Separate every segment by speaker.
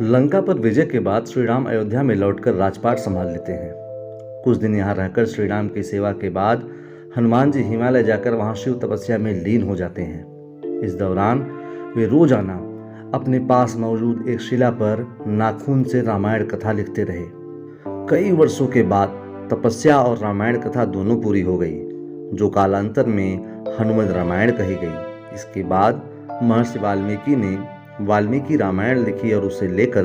Speaker 1: लंका पर विजय के बाद श्री राम अयोध्या में लौटकर राजपाट संभाल लेते हैं। कुछ दिन यहाँ रहकर श्री राम की सेवा के बाद हनुमान जी हिमालय जाकर वहाँ शिव तपस्या में लीन हो जाते हैं। इस दौरान वे रोजाना अपने पास मौजूद एक शिला पर नाखून से रामायण कथा लिखते रहे। कई वर्षों के बाद तपस्या और रामायण कथा दोनों पूरी हो गई, जो कालांतर में हनुमद रामायण कही गई। इसके बाद महर्षि वाल्मीकि ने वाल्मीकि रामायण लिखी और उसे लेकर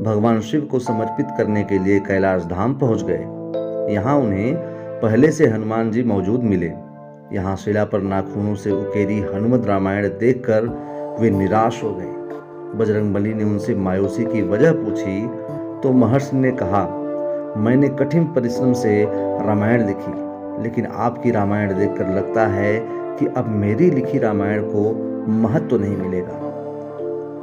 Speaker 1: भगवान शिव को समर्पित करने के लिए कैलाश धाम पहुंच गए। यहाँ उन्हें पहले से हनुमान जी मौजूद मिले। यहाँ शिला पर नाखूनों से उकेरी हनुमद रामायण देखकर वे निराश हो गए। बजरंगबली ने उनसे मायूसी की वजह पूछी तो महर्षि ने कहा, मैंने कठिन परिश्रम से रामायण लिखी, लेकिन आपकी रामायण देखकर लगता है कि अब मेरी लिखी रामायण को महत्व नहीं मिलेगा।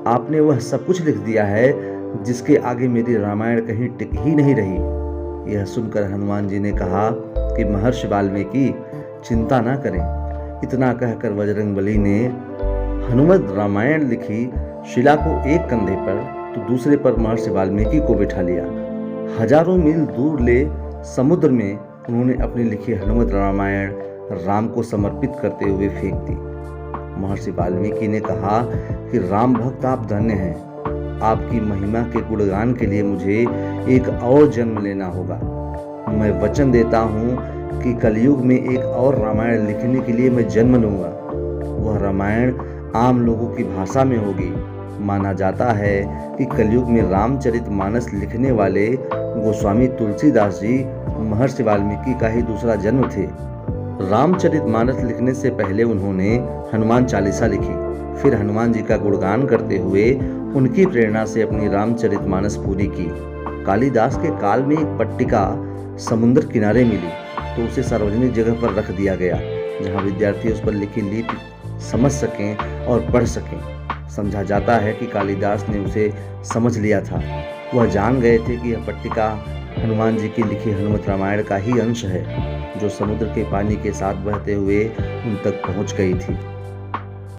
Speaker 1: आपने वह सब कुछ लिख दिया है जिसके आगे मेरी रामायण कहीं टिक ही नहीं रही। यह सुनकर हनुमान जी ने कहा कि महर्षि वाल्मीकि चिंता ना करें। इतना कहकर बजरंगबली ने हनुमद रामायण लिखी शिला को एक कंधे पर तो दूसरे पर महर्षि वाल्मीकि को बिठा लिया। हजारों मील दूर ले समुद्र में उन्होंने अपनी लिखी हनुमद रामायण राम को समर्पित करते हुए फेंक दी। महर्षि वाल्मीकि ने कहा कि राम भक्त आप धन्य हैं। आपकी महिमा के गुणगान के लिए मुझे एक और जन्म लेना होगा। मैं वचन देता हूँ कि कलयुग में एक और रामायण लिखने के लिए मैं जन्म लूंगा। वह रामायण आम लोगों की भाषा में होगी। माना जाता है कि कलयुग में रामचरितमानस लिखने वाले गोस्वामी तुलसीदास जी महर्षि वाल्मीकि का ही दूसरा जन्म थे। रामचरितमानस लिखने से पहले उन्होंने हनुमान चालीसा लिखी। फिर हनुमान जी का गुणगान करते हुए उनकी प्रेरणा से अपनी रामचरितमानस पूरी की। कालिदास के काल में एक पट्टिका समुद्र किनारे मिली तो उसे सार्वजनिक जगह पर रख दिया गया, जहां विद्यार्थी उस पर लिखी लिपि समझ सकें और पढ़ सकें। समझा जाता है कि कालिदास ने उसे समझ लिया था। वह जान गए थे कि यह पट्टिका हनुमान जी की लिखी हनुमत रामायण का ही अंश है, जो समुद्र के पानी के साथ बहते हुए उन तक पहुंच गई थी।